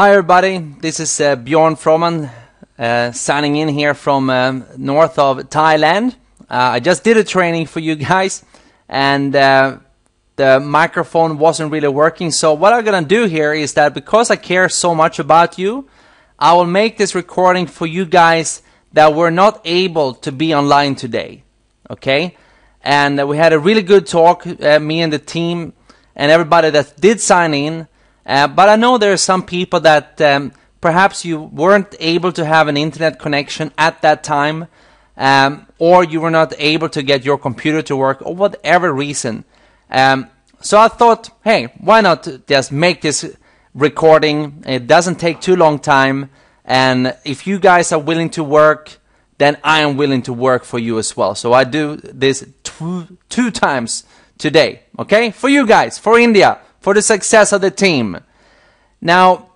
Hi everybody, this is Bjorn Froman signing in here from north of Thailand. I just did a training for you guys and the microphone wasn't really working. So what I'm going to do here is that because I care so much about you, I will make this recording for you guys that were not able to be online today. Okay? And we had a really good talk, me and the team and everybody that did sign in. But I know there are some people that perhaps you weren't able to have an internet connection at that time, or you were not able to get your computer to work, or whatever reason. So I thought, hey, why not just make this recording? It doesn't take too long time, and if you guys are willing to work, then I am willing to work for you as well. So I do this two times today, okay? For you guys, for India, for the success of the team. Now,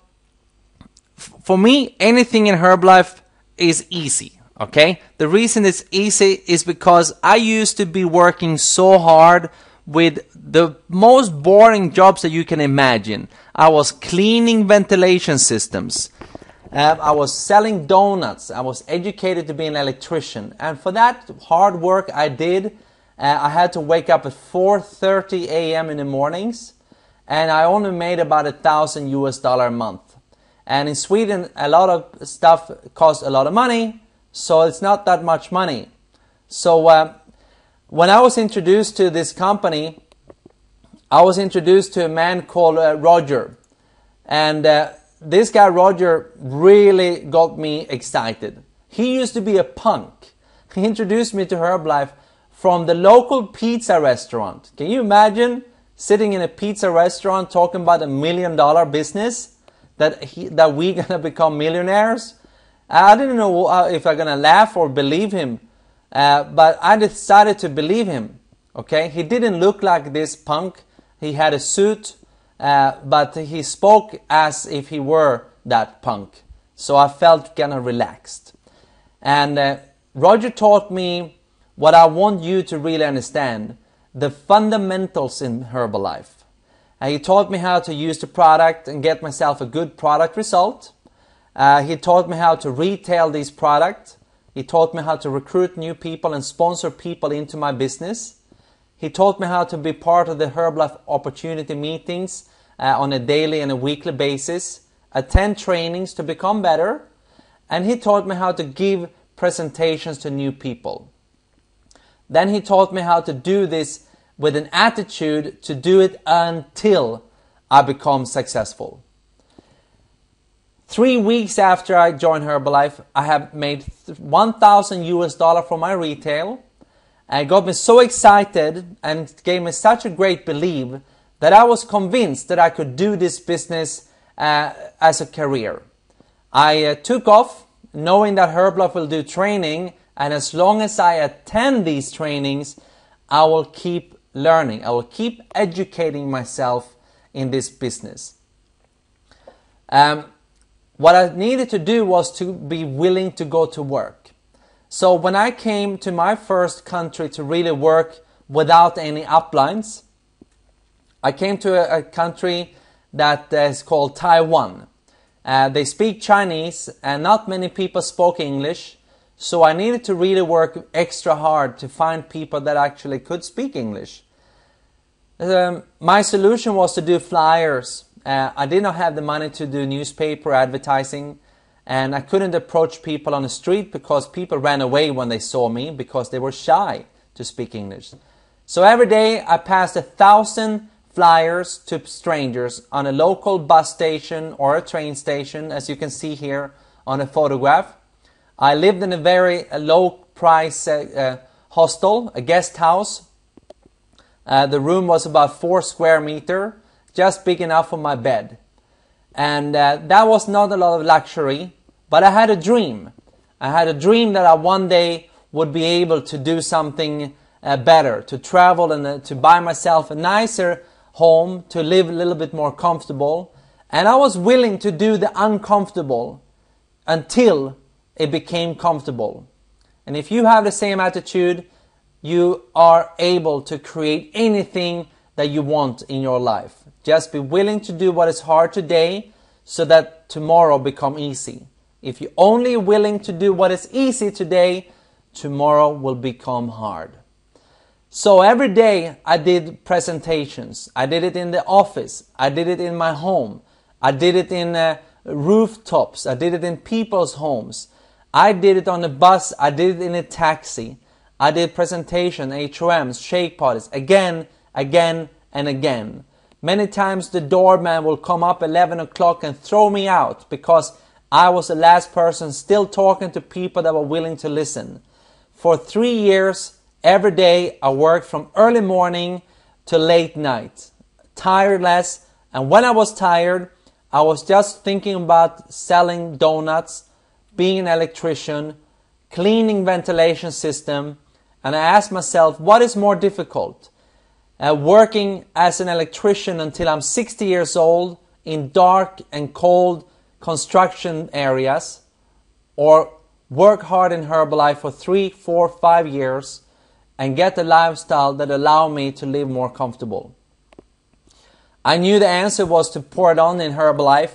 for me, anything in Herbalife is easy, okay? The reason it's easy is because I used to be working so hard with the most boring jobs that you can imagine. I was cleaning ventilation systems. I was selling donuts. I was educated to be an electrician. And for that hard work I did, I had to wake up at 4:30 a.m. in the mornings. And I only made about $1,000 a month. And in Sweden, a lot of stuff costs a lot of money, so it's not that much money. So when I was introduced to this company, I was introduced to a man called Roger. And this guy, Roger, really got me excited. He used to be a punk. He introduced me to Herbalife from the local pizza restaurant. Can you imagine? Sitting in a pizza restaurant talking about $1 million business, that we're going to become millionaires. I didn't know if I'm going to laugh or believe him, but I decided to believe him. Okay, he didn't look like this punk. He had a suit, but he spoke as if he were that punk. So I felt kind of relaxed. And Roger taught me what I want you to really understand. The fundamentals in Herbalife. He taught me how to use the product and get myself a good product result. He taught me how to retail these products. He taught me how to recruit new people and sponsor people into my business. He taught me how to be part of the Herbalife opportunity meetings on a daily and a weekly basis, attend trainings to become better, and he taught me how to give presentations to new people. Then he taught me how to do this with an attitude to do it until I become successful. 3 weeks after I joined Herbalife, I have made $1,000 from my retail. And it got me so excited and gave me such a great belief that I was convinced that I could do this business as a career. I took off knowing that Herbalife will do training, and as long as I attend these trainings, I will keep learning. I will keep educating myself in this business. What I needed to do was to be willing to go to work. So when I came to my first country to really work without any uplines, I came to a country that is called Taiwan. They speak Chinese and not many people spoke English. So I needed to really work extra hard to find people that actually could speak English. My solution was to do flyers. I did not have the money to do newspaper advertising, and I couldn't approach people on the street because people ran away when they saw me because they were shy to speak English. So every day I passed 1,000 flyers to strangers on a local bus station or a train station, as you can see here on a photograph. I lived in a very low-price hostel, a guest house. The room was about 4 square meters, just big enough for my bed. And that was not a lot of luxury, but I had a dream. I had a dream that I one day would be able to do something better, to travel and to buy myself a nicer home, to live a little bit more comfortable. And I was willing to do the uncomfortable until it became comfortable. And if you have the same attitude, you are able to create anything that you want in your life. Just be willing to do what is hard today so that tomorrow become easy. If you're only willing to do what is easy today, tomorrow will become hard. So every day I did presentations. I did it in the office. I did it in my home. I did it in rooftops. I did it in people's homes. I did it on a bus. I did it in a taxi. I did presentation, HOMs, shake parties, again, and again. Many times the doorman will come up 11 o'clock and throw me out because I was the last person still talking to people that were willing to listen. For 3 years, every day I worked from early morning to late night, tireless, and when I was tired, I was just thinking about selling donuts, being an electrician, cleaning ventilation system, and I asked myself, what is more difficult? Working as an electrician until I'm 60 years old in dark and cold construction areas, or work hard in Herbalife for 3, 4, 5 years and get a lifestyle that allow me to live more comfortable. I knew the answer was to pour it on in Herbalife,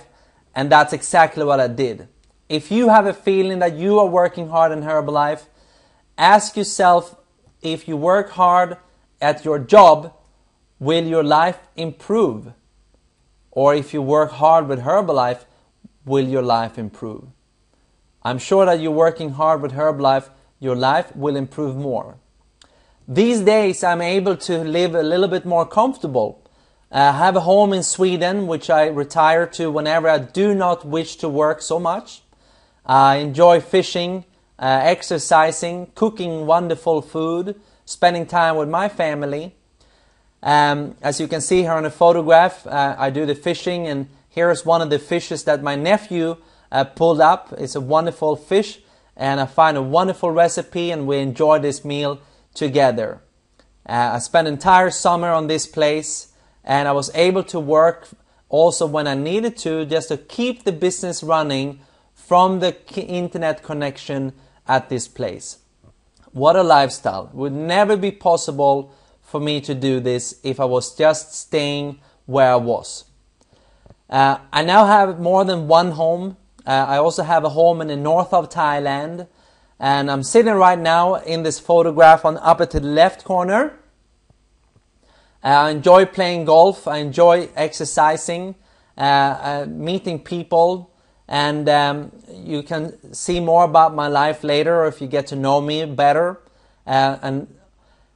and that's exactly what I did. If you have a feeling that you are working hard in Herbalife, ask yourself, if you work hard at your job, will your life improve? Or if you work hard with Herbalife, will your life improve? I'm sure that you're working hard with Herbalife, your life will improve more. These days I'm able to live a little bit more comfortable. I have a home in Sweden which I retire to whenever I do not wish to work so much. I enjoy fishing, exercising, cooking wonderful food, spending time with my family. As you can see here on the photograph, I do the fishing, and here's one of the fishes that my nephew pulled up. It's a wonderful fish, and I find a wonderful recipe, and we enjoy this meal together. I spent entire summer on this place, and I was able to work also when I needed to, just to keep the business running from the internet connection at this place. What a lifestyle. It would never be possible for me to do this if I was just staying where I was. I now have more than one home. I also have a home in the north of Thailand, and I'm sitting right now in this photograph on upper to the left corner. I enjoy playing golf. I enjoy exercising, meeting people, and you can see more about my life later if you get to know me better. And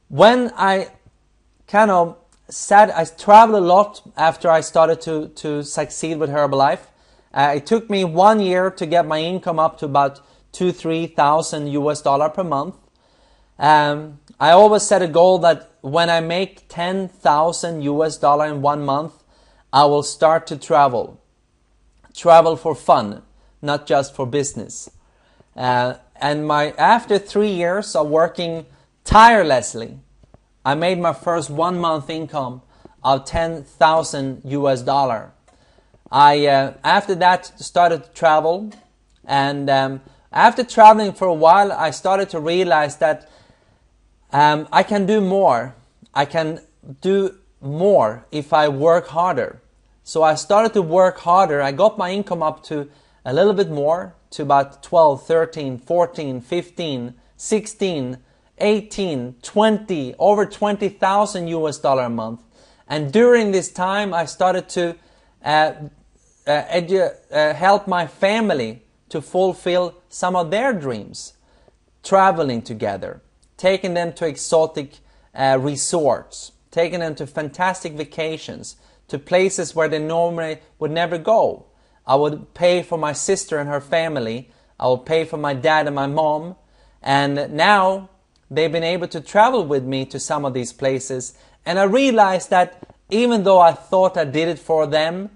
when I I traveled a lot after I started to succeed with Herbalife. It took me 1 year to get my income up to about $2,000-3,000 US per month. I always set a goal that when I make $10,000 US in 1 month, I will start to travel. Travel for fun, not just for business. And after 3 years of working tirelessly, I made my first 1 month income of $10,000 US. After that started to travel, and after traveling for a while, I started to realize that I can do more. I can do more if I work harder. So I started to work harder. I got my income up to a little bit more, to about 12, 13, 14, 15, 16, 18, 20, over $20,000 US a month. And during this time, I started to help my family to fulfill some of their dreams. Traveling together, taking them to exotic resorts, taking them to fantastic vacations, to places where they normally would never go. I would pay for my sister and her family. I would pay for my dad and my mom. And now they've been able to travel with me to some of these places. And I realized that even though I thought I did it for them,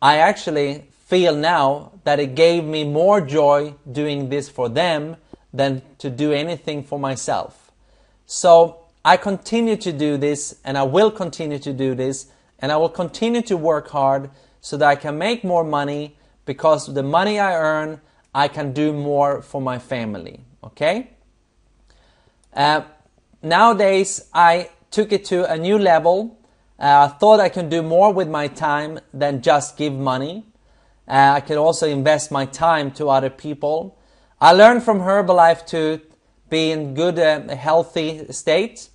I actually feel now that it gave me more joy doing this for them than to do anything for myself. So I continue to do this, and I will continue to do this, and I will continue to work hard so that I can make more money, because the money I earn, I can do more for my family. Okay? Nowadays, I took it to a new level. I thought I can do more with my time than just give money. I can also invest my time to other people. I learned from Herbalife to be in good, healthy state.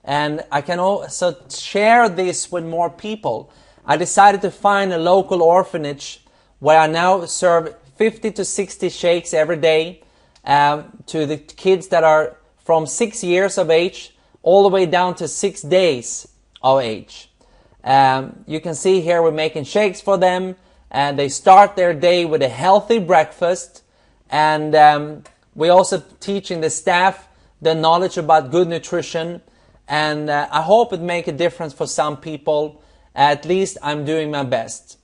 And I can also share this with more people. I decided to find a local orphanage where I now serve 50 to 60 shakes every day to the kids that are from 6 years of age all the way down to 6 days of age. You can see here we're making shakes for them, and they start their day with a healthy breakfast. And we're also teaching the staff the knowledge about good nutrition. And I hope it makes a difference for some people. At least I'm doing my best.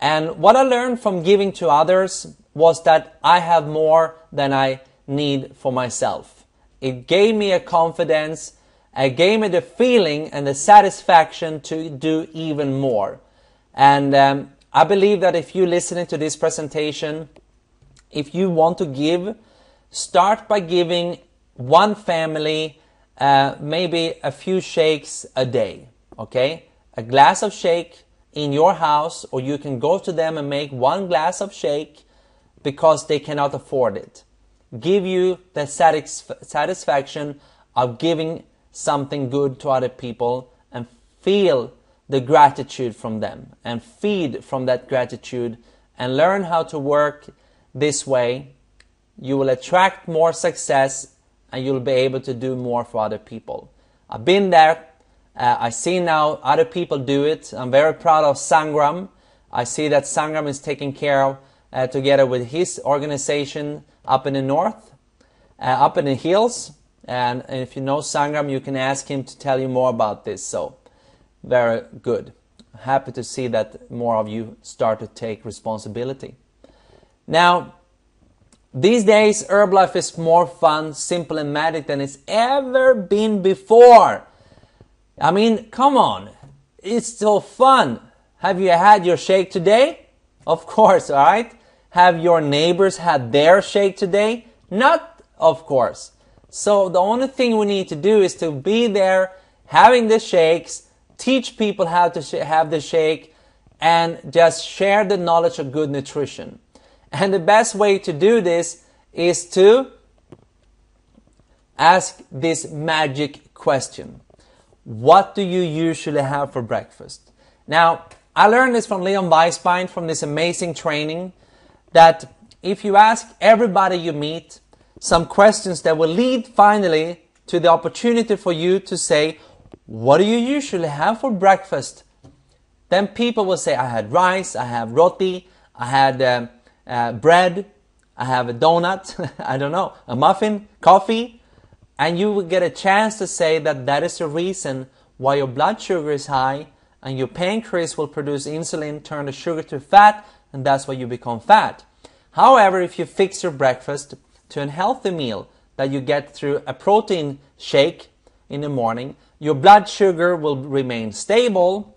And what I learned from giving to others was that I have more than I need for myself. It gave me a confidence. It gave me the feeling and the satisfaction to do even more. And I believe that if you're listening to this presentation, if you want to give, start by giving one family maybe a few shakes a day, okay? A glass of shake in your house, or you can go to them and make one glass of shake because they cannot afford it. Give you the satisfaction of giving something good to other people and feel the gratitude from them and feed from that gratitude and learn how to work this way. You will attract more success and you'll be able to do more for other people. I've been there. I see now other people do it. I'm very proud of Sangram. I see that Sangram is taking care of, together with his organization up in the north, up in the hills. And if you know Sangram, you can ask him to tell you more about this. So, very good. Happy to see that more of you start to take responsibility. Now, these days, Herbalife is more fun, simple and magic than it's ever been before. I mean, come on. It's so fun. Have you had your shake today? Of course, all right? Have your neighbors had their shake today? Not, of course. So the only thing we need to do is to be there, having the shakes, teach people how to have the shake, and just share the knowledge of good nutrition. And the best way to do this is to ask this magic question. What do you usually have for breakfast? Now, I learned this from Leon Weisbein from this amazing training, that if you ask everybody you meet some questions that will lead finally to the opportunity for you to say, what do you usually have for breakfast? Then people will say, I had rice, I have roti, I had bread, I have a donut, I don't know, a muffin, coffee. And you will get a chance to say that that is the reason why your blood sugar is high and your pancreas will produce insulin, turn the sugar to fat, and that's why you become fat. However, if you fix your breakfast to a healthy meal that you get through a protein shake in the morning, your blood sugar will remain stable,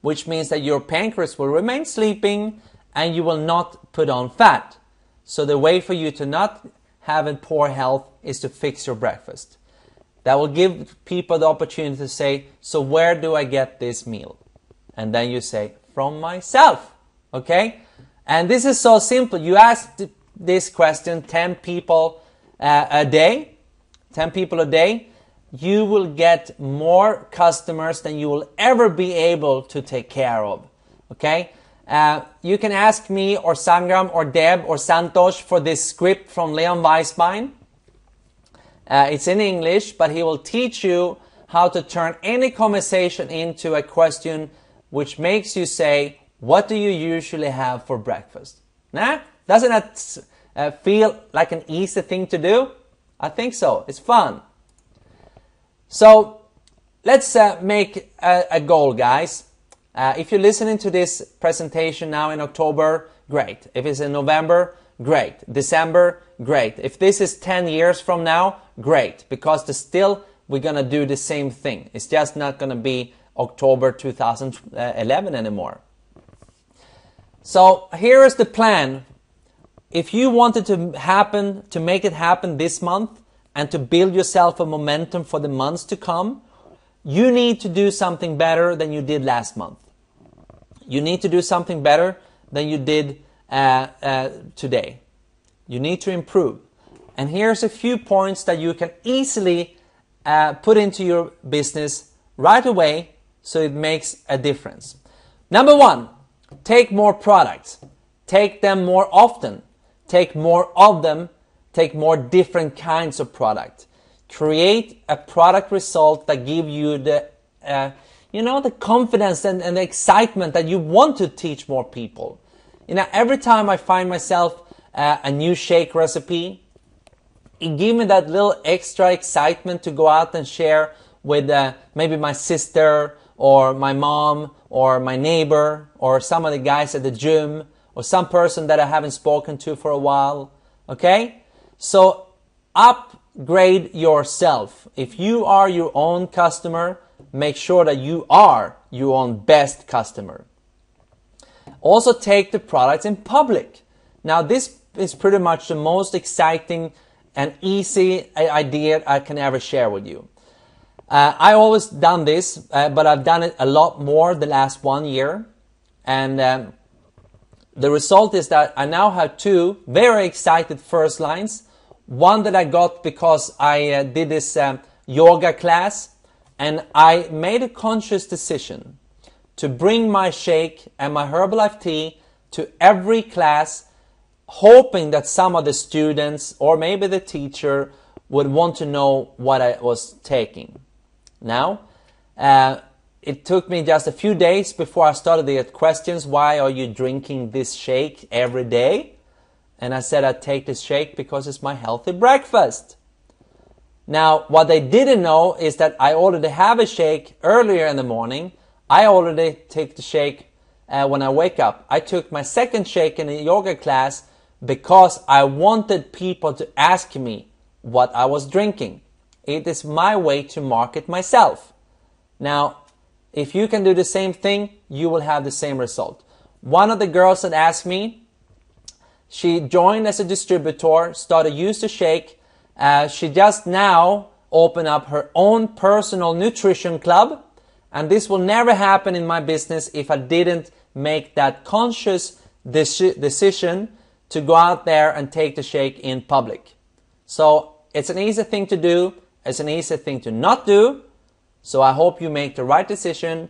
which means that your pancreas will remain sleeping and you will not put on fat. So the way for you to not have a poor health is to fix your breakfast. That will give people the opportunity to say, so where do I get this meal? And then you say, from myself. Okay? And this is so simple. You ask this question 10 people a day, 10 people a day, you will get more customers than you will ever be able to take care of. Okay? You can ask me or Sangram or Deb or Santosh for this script from Leon Weisbein. It's in English, but he will teach you how to turn any conversation into a question which makes you say, what do you usually have for breakfast? Nah? Doesn't that feel like an easy thing to do? I think so. It's fun. So let's make a goal, guys. If you're listening to this presentation now in October, great. If it's in November, great. December, great. If this is 10 years from now, great. Because still we're going to do the same thing. It's just not going to be October 2011 anymore. So here is the plan. If you wanted to make it happen this month and to build yourself a momentum for the months to come, you need to do something better than you did last month. You need to do something better than you did today. You need to improve. And here's a few points that you can easily put into your business right away so it makes a difference. Number one, take more products. Take them more often. Take more of them. Take more different kinds of product. Create a product result that give you the the confidence and the excitement that you want to teach more people. Every time I find myself a new shake recipe, it gives me that little extra excitement to go out and share with maybe my sister or my mom or my neighbor or some of the guys at the gym or some person that I haven't spoken to for a while. Okay? So upgrade yourself. If you are your own customer, make sure that you are your own best customer. Also take the products in public. Now this is pretty much the most exciting and easy idea I can ever share with you. I always done this, but I've done it a lot more the last 1 year. And the result is that I now have 2 very excited first lines. One that I got because I did this yoga class, and I made a conscious decision to bring my shake and my Herbalife tea to every class, hoping that some of the students or maybe the teacher would want to know what I was taking. Now, it took me just a few days before I started to get questions. Why are you drinking this shake every day? And I said I take this shake because it's my healthy breakfast. Now, what they didn't know is that I already have a shake earlier in the morning. I already take the shake when I wake up. I took my second shake in a yoga class because I wanted people to ask me what I was drinking. It is my way to market myself. Now, if you can do the same thing, you will have the same result. One of the girls that asked me, she joined as a distributor, started to use the shake. She just now opened up her own personal nutrition club. And this will never happen in my business if I didn't make that conscious decision to go out there and take the shake in public. So it's an easy thing to do. It's an easy thing to not do. So I hope you make the right decision.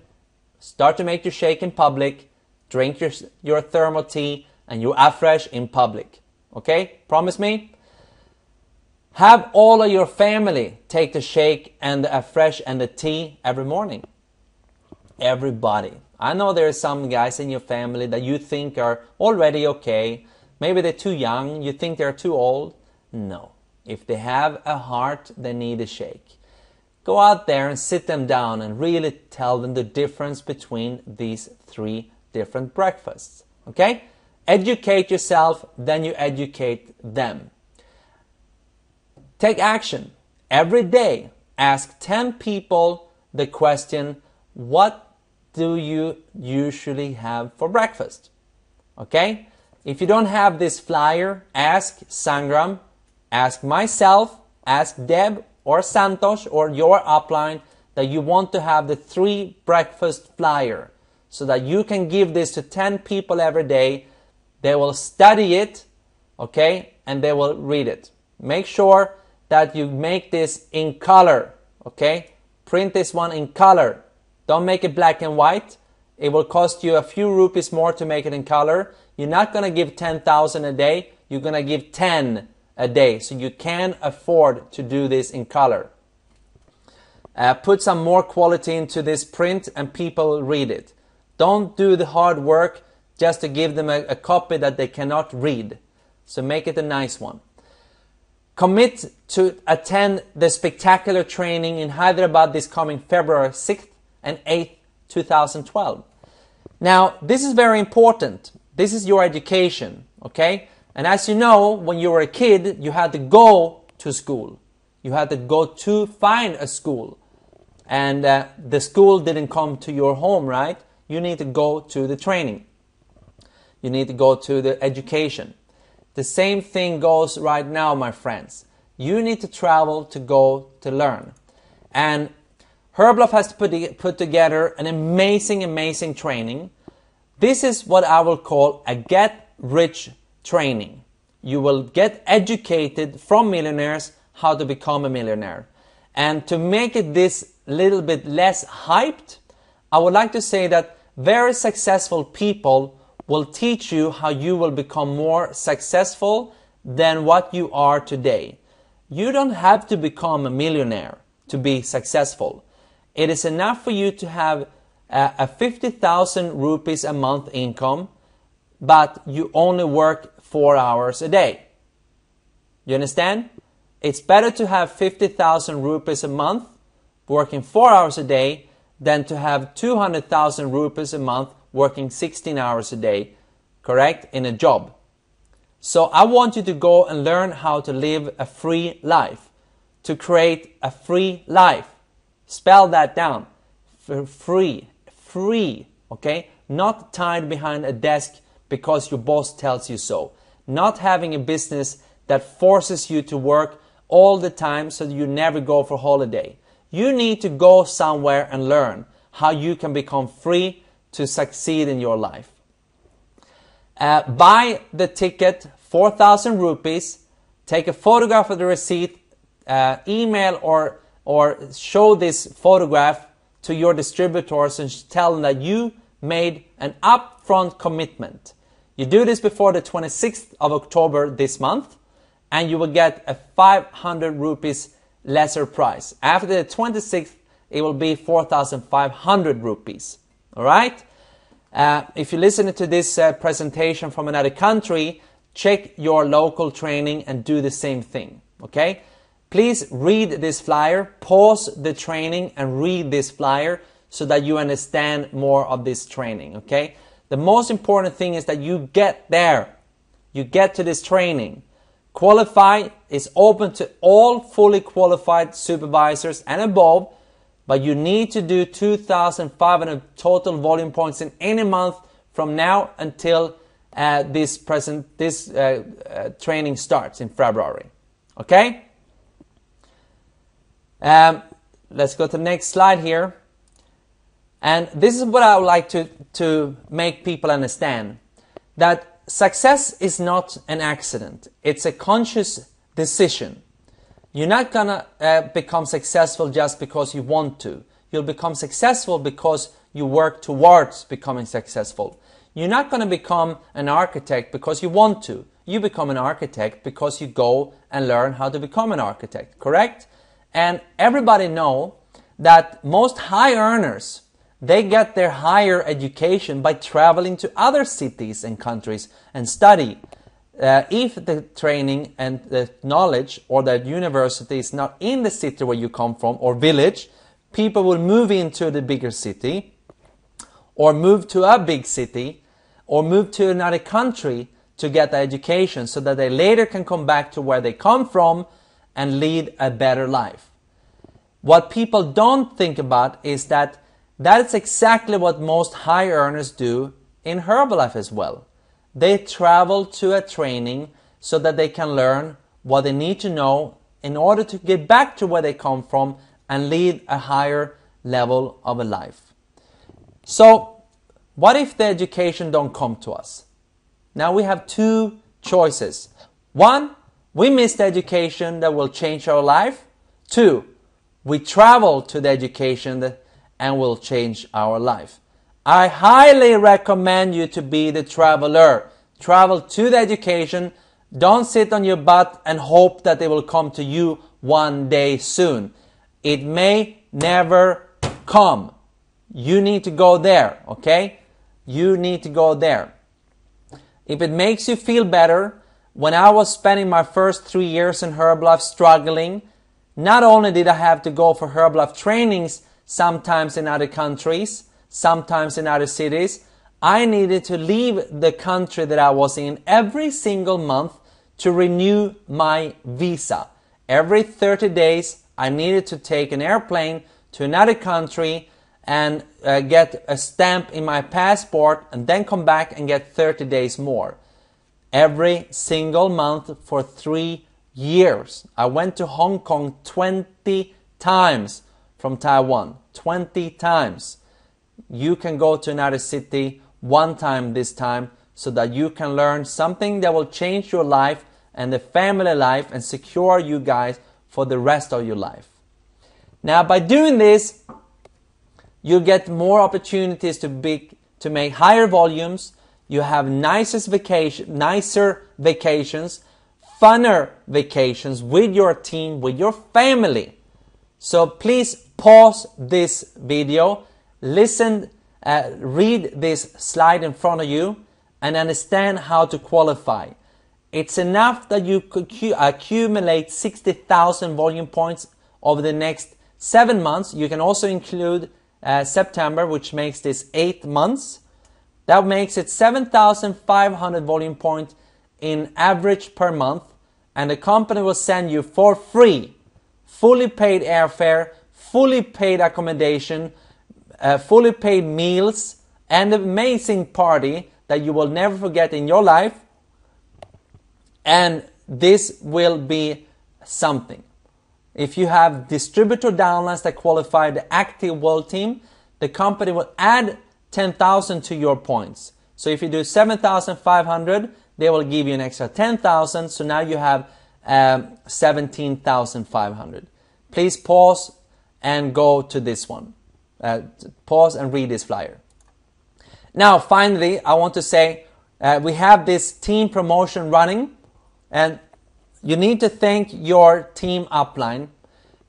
Start to make your shake in public. Drink your thermal tea and your Afresh in public. Okay? Promise me? Have all of your family take the shake and the Afresh and the tea every morning. Everybody. I know there are some guys in your family that you think are already okay. Maybe they're too young. You think they're too old. No. If they have a heart, they need a shake. Go out there and sit them down and really tell them the difference between these 3 different breakfasts. Okay? Educate yourself, then you educate them. Take action. Every day, ask 10 people the question, what do you usually have for breakfast? Okay? If you don't have this flyer, ask Sangram, ask myself, ask Deb or Santosh or your upline that you want to have the 3 breakfast flyer so that you can give this to 10 people every day. They will study it, okay, and they will read it. Make sure that you make this in color, okay? Print this one in color. Don't make it black and white. It will cost you a few rupees more to make it in color. You're not going to give 10,000 a day. You're going to give 10 a day. So you can afford to do this in color. Put some more quality into this print and people will read it. Don't do the hard work just to give them a copy that they cannot read. So make it a nice one. Commit to attend the spectacular training in Hyderabad this coming February 6th and 8th, 2012. Now, this is very important. This is your education, okay? And as you know, when you were a kid, you had to go to school. You had to go to find a school. And the school didn't come to your home, right? You need to go to the training. You need to go to the education. The same thing goes right now, my friends. You need to travel to go to learn. And Herbalife has put together an amazing training This is what I will call a get-rich training. You will get educated from millionaires how to become a millionaire. And to make it this little bit less hyped, I would like to say that very successful people will teach you how you will become more successful than what you are today. You don't have to become a millionaire to be successful. It is enough for you to have a 50,000 rupees a month income, but you only work 4 hours a day. You understand? It's better to have 50,000 rupees a month working 4 hours a day than to have 200,000 rupees a month working 16 hours a day, correct, in a job. So I want you to go and learn how to live a free life, to create a free life. Spell that down. Free, okay? Not tied behind a desk because your boss tells you so. Not having a business that forces you to work all the time so that you never go for holiday. You need to go somewhere and learn how you can become free to succeed in your life. Buy the ticket, 4,000 rupees, take a photograph of the receipt, email or show this photograph to your distributors and tell them that you made an upfront commitment. You do this before the 26th of October this month, and you will get a 500 rupees lesser price. After the 26th, it will be 4,500 rupees. All right? If you listen to this presentation from another country, check your local training and do the same thing. Okay? Please read this flyer, pause the training and read this flyer so that you understand more of this training. Okay? The most important thing is that you get there. You get to this training. Qualify is open to all fully qualified supervisors and above, but you need to do 2,500 total volume points in any month from now until this training starts in February. Okay? Let's go to the next slide here. And this is what I would like to make people understand. That success is not an accident. It's a conscious decision. You're not gonna become successful just because you want to. You'll become successful because you work towards becoming successful. You're not gonna become an architect because you want to. You become an architect because you go and learn how to become an architect, correct? And everybody know that most high earners, they get their higher education by traveling to other cities and countries and study. If the training and the knowledge or the university is not in the city where you come from or village, people will move into the bigger city or move to a big city or move to another country to get the education so that they later can come back to where they come from and lead a better life. What people don't think about is that that's exactly what most high earners do in Herbalife as well. They travel to a training so that they can learn what they need to know in order to get back to where they come from and lead a higher level of a life. So, what if the education don't come to us? Now we have two choices. One, we miss the education that will change our life. Two, we travel to the education and will change our life. I highly recommend you to be the traveler. Travel to the education. Don't sit on your butt and hope that they will come to you one day soon. It may never come. You need to go there, okay? You need to go there. If it makes you feel better, when I was spending my first 3 years in Herbalife struggling, not only did I have to go for Herbalife trainings sometimes in other countries, sometimes in other cities, I needed to leave the country that I was in every single month to renew my visa. Every 30 days, I needed to take an airplane to another country and get a stamp in my passport and then come back and get 30 days more. Every single month for 3 years. I went to Hong Kong 20 times from Taiwan. 20 times. You can go to another city one time this time, so that you can learn something that will change your life and the family life and secure you guys for the rest of your life. Now, by doing this, you get more opportunities to make higher volumes. You have nicer vacations, funner vacations with your team, with your family. So please pause this video, listen, read this slide in front of you, and understand how to qualify. It's enough that you could accumulate 60,000 volume points over the next 7 months. You can also include September, which makes this 8 months. That makes it 7,500 volume points in average per month, and the company will send you for free fully paid airfare, fully paid accommodation, fully paid meals, and an amazing party that you will never forget in your life. And this will be something. If you have distributor downlines that qualify the active world team, the company will add 10,000 to your points. So if you do 7,500, they will give you an extra 10,000. So now you have 17,500. Please pause and go to this one. Pause and read this flyer. Now, finally, I want to say we have this team promotion running, and you need to thank your team upline,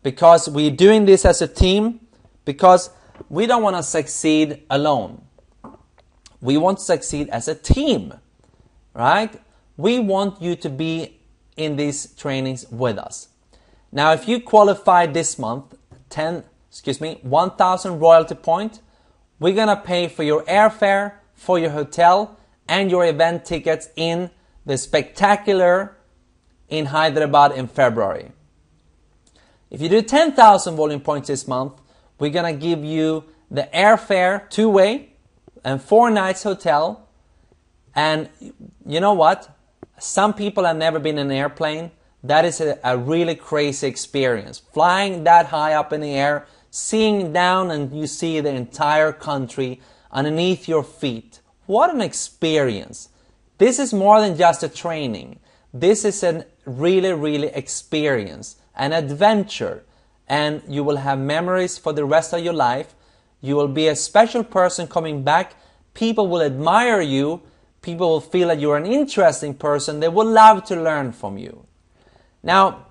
because we're doing this as a team, because we don't want to succeed alone. We want to succeed as a team, right? We want you to be in these trainings with us. Now, if you qualify this month, 1,000 royalty point, we're going to pay for your airfare, for your hotel, and your event tickets in the Spectacular in Hyderabad in February. If you do 10,000 volume points this month, we're going to give you the airfare 2-way and 4 nights hotel. And you know what? Some people have never been in an airplane. That is a really crazy experience. Flying that high up in the air, seeing down, and you see the entire country underneath your feet. What an experience. This is more than just a training. This is a really experience, an adventure, and you will have memories for the rest of your life. You will be a special person coming back. People will admire you. People will feel that you're an interesting person. They will love to learn from you. Now,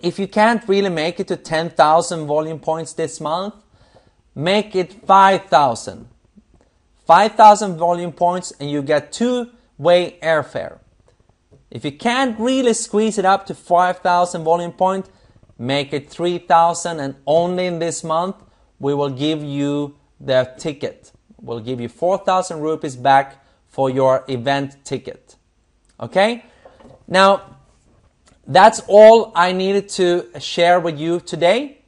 if you can't really make it to 10,000 volume points this month, make it 5,000. 5,000 volume points and you get 2-way airfare. If you can't really squeeze it up to 5,000 volume point, make it 3,000, and only in this month we will give you the ticket. We'll give you 4,000 rupees back for your event ticket. Okay? Now, that's all I needed to share with you today.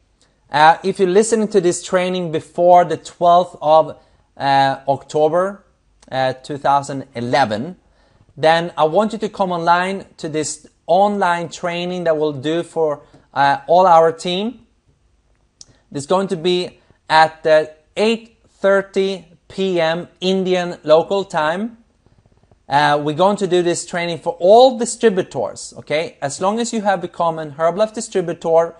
If you're listening to this training before the 12th of October 2011, then I want you to come online to this online training that we'll do for all our team. It's going to be at 8:30 p.m. Indian local time. We're going to do this training for all distributors, okay? As long as you have become an Herbalife distributor,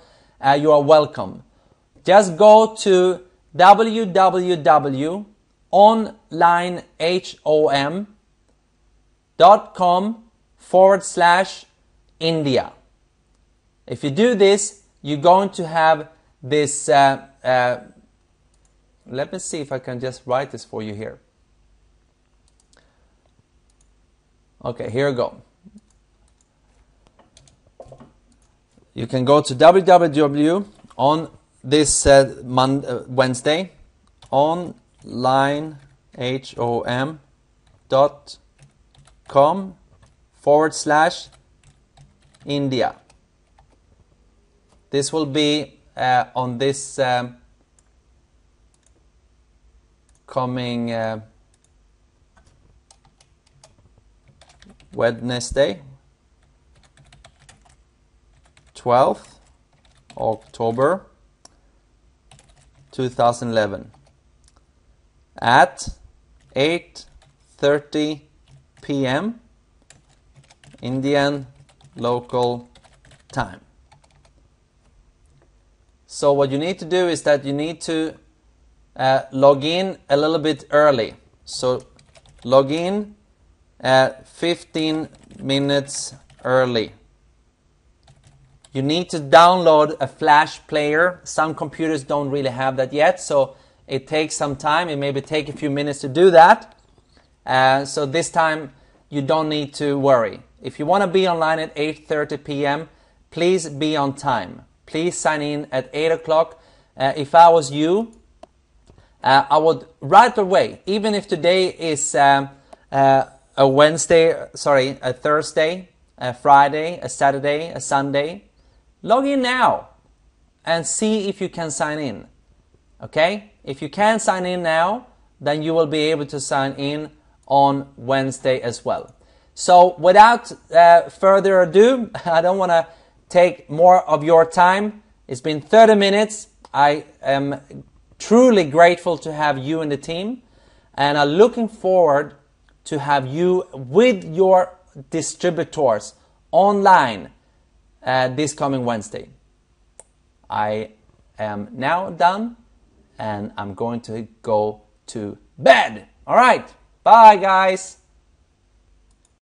you are welcome. Just go to www.onlinehom.com/India. If you do this, you're going to have this, let me see if I can just write this for you here. Okay, here we go. You can go to www on this Wednesday, onlinehom.com/India. This will be on this coming Wednesday, 12th October 2011 at 8:30 p.m. Indian local time. So what you need to do is that you need to log in a little bit early. So log in 15 minutes early. You need to download a Flash player. Some computers don't really have that yet, so it takes some time. It maybe take a few minutes to do that. So this time you don't need to worry. If you want to be online at 8:30 p.m., please be on time. Please sign in at 8 o'clock. If I was you, I would right away, even if today is a Thursday, a Friday, a Saturday, a Sunday, log in now and see if you can sign in. Okay? If you can sign in now, then you will be able to sign in on Wednesday as well. So without further ado, I don't want to take more of your time. It's been 30 minutes. I am truly grateful to have you in the team, and I'm looking forward to have you with your distributors online this coming Wednesday. I am now done, and I'm going to go to bed. All right. Bye, guys.